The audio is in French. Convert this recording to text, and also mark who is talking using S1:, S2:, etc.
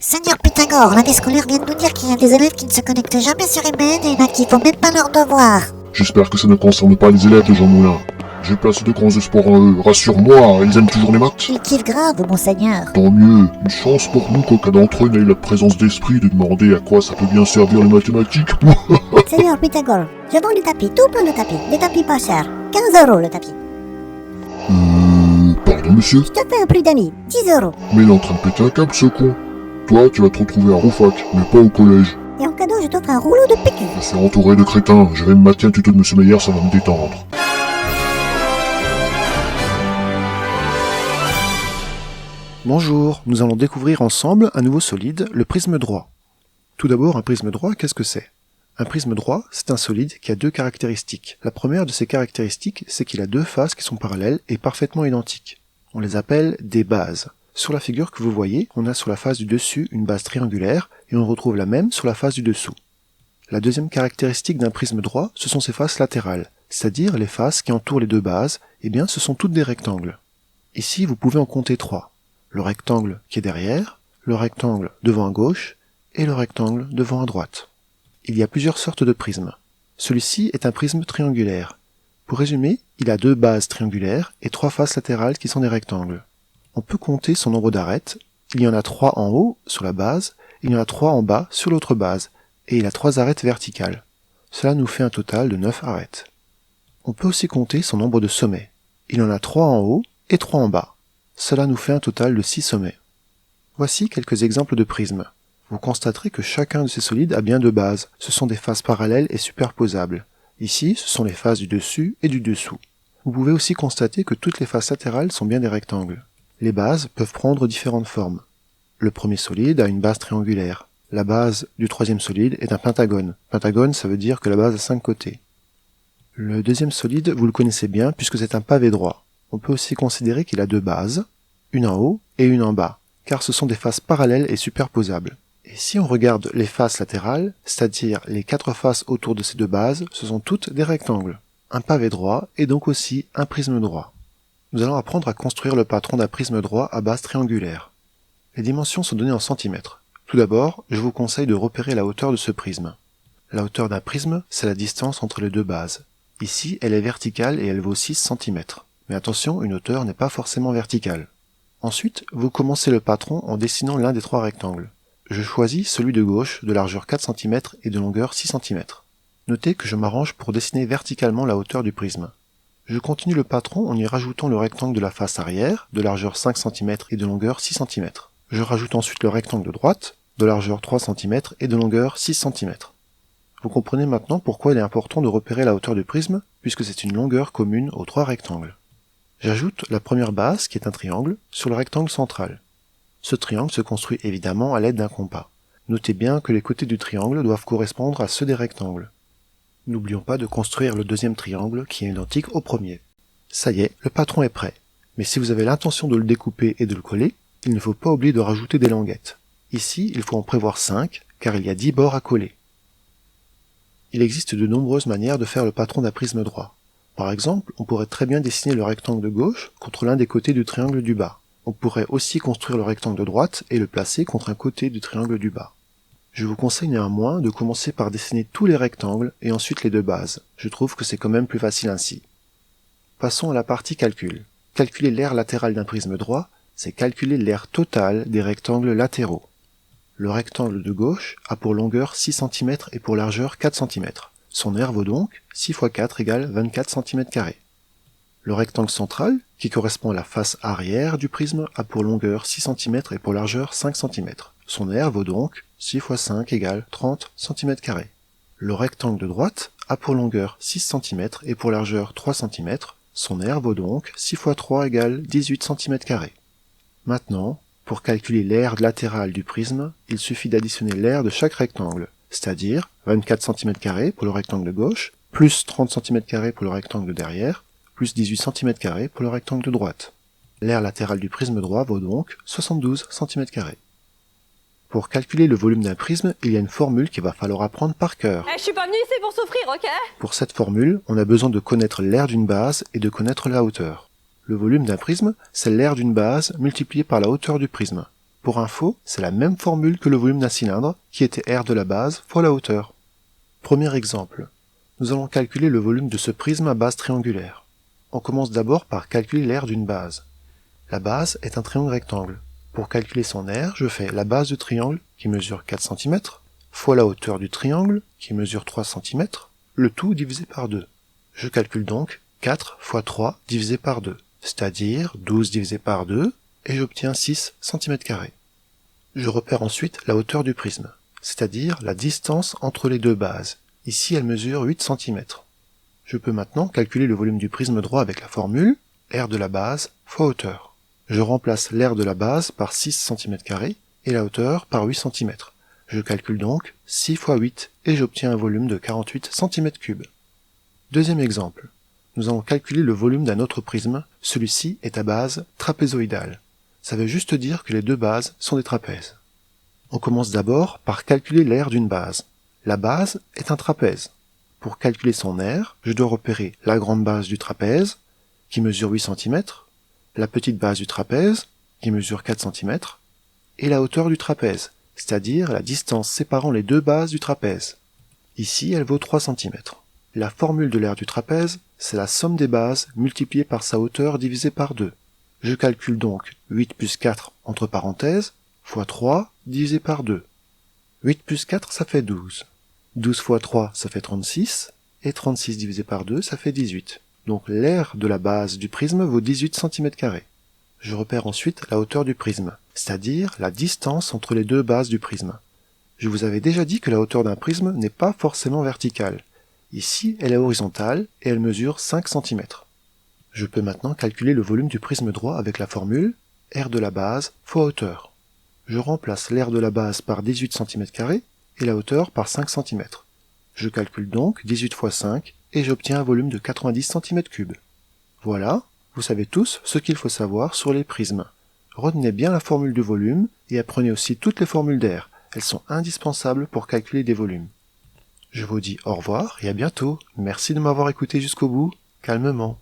S1: Seigneur Pythagore, l'année scolaire vient de nous dire qu'il y a des élèves qui ne se connectent jamais sur email et il y en a qui font même pas leurs devoirs.
S2: J'espère que ça ne concerne pas les élèves de Jean Moulin. J'ai placé de grands espoirs en eux. Rassure-moi, ils aiment toujours les maths.
S1: Ils kiffent grave, monseigneur.
S2: Tant mieux, une chance pour nous qu'aucun d'entre eux n'ait eu la présence d'esprit de demander à quoi ça peut bien servir les mathématiques.
S1: Seigneur Pythagore, je vends du tapis, tout plein de tapis. Des tapis pas chers. 15 € le tapis.
S2: Pardon monsieur?
S1: Je te fais un prix d'amis, 10 €.
S2: Mais il est en train de péter un câble ce con. Toi, tu vas te retrouver à Roufac, mais pas au collège.
S1: Et en cadeau, je t'offre un rouleau de PQ.
S2: Je suis entouré de crétins, je vais me mater un tuto de monsieur Meyer, ça va me détendre.
S3: Bonjour, nous allons découvrir ensemble un nouveau solide, le prisme droit. Tout d'abord, un prisme droit, qu'est-ce que c'est? Un prisme droit, c'est un solide qui a deux caractéristiques. La première de ces caractéristiques, c'est qu'il a deux faces qui sont parallèles et parfaitement identiques. On les appelle des bases. Sur la figure que vous voyez, on a sur la face du dessus une base triangulaire et on retrouve la même sur la face du dessous. La deuxième caractéristique d'un prisme droit, ce sont ses faces latérales, c'est-à-dire les faces qui entourent les deux bases, eh bien ce sont toutes des rectangles. Ici, vous pouvez en compter trois. Le rectangle qui est derrière, le rectangle devant à gauche et le rectangle devant à droite. Il y a plusieurs sortes de prismes. Celui-ci est un prisme triangulaire. Pour résumer, il a deux bases triangulaires et trois faces latérales qui sont des rectangles. On peut compter son nombre d'arêtes. Il y en a 3 en haut sur la base, il y en a 3 en bas sur l'autre base, et il a 3 arêtes verticales. Cela nous fait un total de 9 arêtes. On peut aussi compter son nombre de sommets. Il en a 3 en haut et 3 en bas. Cela nous fait un total de 6 sommets. Voici quelques exemples de prismes. Vous constaterez que chacun de ces solides a bien deux bases. Ce sont des faces parallèles et superposables. Ici, ce sont les faces du dessus et du dessous. Vous pouvez aussi constater que toutes les faces latérales sont bien des rectangles. Les bases peuvent prendre différentes formes. Le premier solide a une base triangulaire. La base du troisième solide est un pentagone. Pentagone, ça veut dire que la base a 5 côtés. Le deuxième solide, vous le connaissez bien puisque c'est un pavé droit. On peut aussi considérer qu'il a deux bases, une en haut et une en bas, car ce sont des faces parallèles et superposables. Et si on regarde les faces latérales, c'est-à-dire les 4 faces autour de ces deux bases, ce sont toutes des rectangles. Un pavé droit est donc aussi un prisme droit. Nous allons apprendre à construire le patron d'un prisme droit à base triangulaire. Les dimensions sont données en centimètres. Tout d'abord, je vous conseille de repérer la hauteur de ce prisme. La hauteur d'un prisme, c'est la distance entre les deux bases. Ici, elle est verticale et elle vaut 6 cm. Mais attention, une hauteur n'est pas forcément verticale. Ensuite, vous commencez le patron en dessinant l'un des 3 rectangles. Je choisis celui de gauche, de largeur 4 cm et de longueur 6 cm. Notez que je m'arrange pour dessiner verticalement la hauteur du prisme. Je continue le patron en y rajoutant le rectangle de la face arrière, de largeur 5 cm et de longueur 6 cm. Je rajoute ensuite le rectangle de droite, de largeur 3 cm et de longueur 6 cm. Vous comprenez maintenant pourquoi il est important de repérer la hauteur du prisme, puisque c'est une longueur commune aux 3 rectangles. J'ajoute la première base, qui est un triangle, sur le rectangle central. Ce triangle se construit évidemment à l'aide d'un compas. Notez bien que les côtés du triangle doivent correspondre à ceux des rectangles. N'oublions pas de construire le deuxième triangle qui est identique au premier. Ça y est, le patron est prêt. Mais si vous avez l'intention de le découper et de le coller, il ne faut pas oublier de rajouter des languettes. Ici, il faut en prévoir 5, car il y a 10 bords à coller. Il existe de nombreuses manières de faire le patron d'un prisme droit. Par exemple, on pourrait très bien dessiner le rectangle de gauche contre l'un des côtés du triangle du bas. On pourrait aussi construire le rectangle de droite et le placer contre un côté du triangle du bas. Je vous conseille néanmoins de commencer par dessiner tous les rectangles et ensuite les deux bases. Je trouve que c'est quand même plus facile ainsi. Passons à la partie calcul. Calculer l'aire latérale d'un prisme droit, c'est calculer l'aire totale des rectangles latéraux. Le rectangle de gauche a pour longueur 6 cm et pour largeur 4 cm. Son aire vaut donc 6 x 4 égale 24 cm². Le rectangle central, qui correspond à la face arrière du prisme, a pour longueur 6 cm et pour largeur 5 cm. Son aire vaut donc 6 x 5 égale 30 cm². Le rectangle de droite a pour longueur 6 cm et pour largeur 3 cm. Son aire vaut donc 6 x 3 égale 18 cm². Maintenant, pour calculer l'aire latérale du prisme, il suffit d'additionner l'aire de chaque rectangle, c'est-à-dire 24 cm² pour le rectangle de gauche, plus 30 cm² pour le rectangle de derrière, plus 18 cm² pour le rectangle de droite. L'aire latérale du prisme droit vaut donc 72 cm². Pour calculer le volume d'un prisme, il y a une formule qu'il va falloir apprendre par cœur.
S4: Je suis pas venu ici pour souffrir, ok?
S3: Pour cette formule, on a besoin de connaître l'aire d'une base et de connaître la hauteur. Le volume d'un prisme, c'est l'aire d'une base multipliée par la hauteur du prisme. Pour info, c'est la même formule que le volume d'un cylindre, qui était R de la base fois la hauteur. Premier exemple. Nous allons calculer le volume de ce prisme à base triangulaire. On commence d'abord par calculer l'aire d'une base. La base est un triangle rectangle. Pour calculer son aire, je fais la base du triangle, qui mesure 4 cm, fois la hauteur du triangle, qui mesure 3 cm, le tout divisé par 2. Je calcule donc 4 fois 3 divisé par 2, c'est-à-dire 12 divisé par 2, et j'obtiens 6 cm². Je repère ensuite la hauteur du prisme, c'est-à-dire la distance entre les deux bases. Ici, elle mesure 8 cm. Je peux maintenant calculer le volume du prisme droit avec la formule R de la base fois hauteur. Je remplace l'aire de la base par 6 cm² et la hauteur par 8 cm. Je calcule donc 6 fois 8 et j'obtiens un volume de 48 cm3. Deuxième exemple. Nous allons calculer le volume d'un autre prisme. Celui-ci est à base trapézoïdale. Ça veut juste dire que les deux bases sont des trapèzes. On commence d'abord par calculer l'aire d'une base. La base est un trapèze. Pour calculer son aire, je dois repérer la grande base du trapèze, qui mesure 8 cm, la petite base du trapèze, qui mesure 4 cm, et la hauteur du trapèze, c'est-à-dire la distance séparant les deux bases du trapèze. Ici, elle vaut 3 cm. La formule de l'aire du trapèze, c'est la somme des bases multipliée par sa hauteur divisée par 2. Je calcule donc 8 plus 4 entre parenthèses, fois 3 divisé par 2. 8 plus 4, ça fait 12. 12 fois 3, ça fait 36, et 36 divisé par 2, ça fait 18. Donc l'aire de la base du prisme vaut 18 cm². Je repère ensuite la hauteur du prisme, c'est-à-dire la distance entre les deux bases du prisme. Je vous avais déjà dit que la hauteur d'un prisme n'est pas forcément verticale. Ici, elle est horizontale et elle mesure 5 cm. Je peux maintenant calculer le volume du prisme droit avec la formule R de la base fois hauteur. Je remplace l'aire de la base par 18 cm² et la hauteur par 5 cm. Je calcule donc 18 fois 5 et j'obtiens un volume de 90 cm3. Voilà, vous savez tous ce qu'il faut savoir sur les prismes. Retenez bien la formule du volume et apprenez aussi toutes les formules d'air. Elles sont indispensables pour calculer des volumes. Je vous dis au revoir et à bientôt. Merci de m'avoir écouté jusqu'au bout, calmement.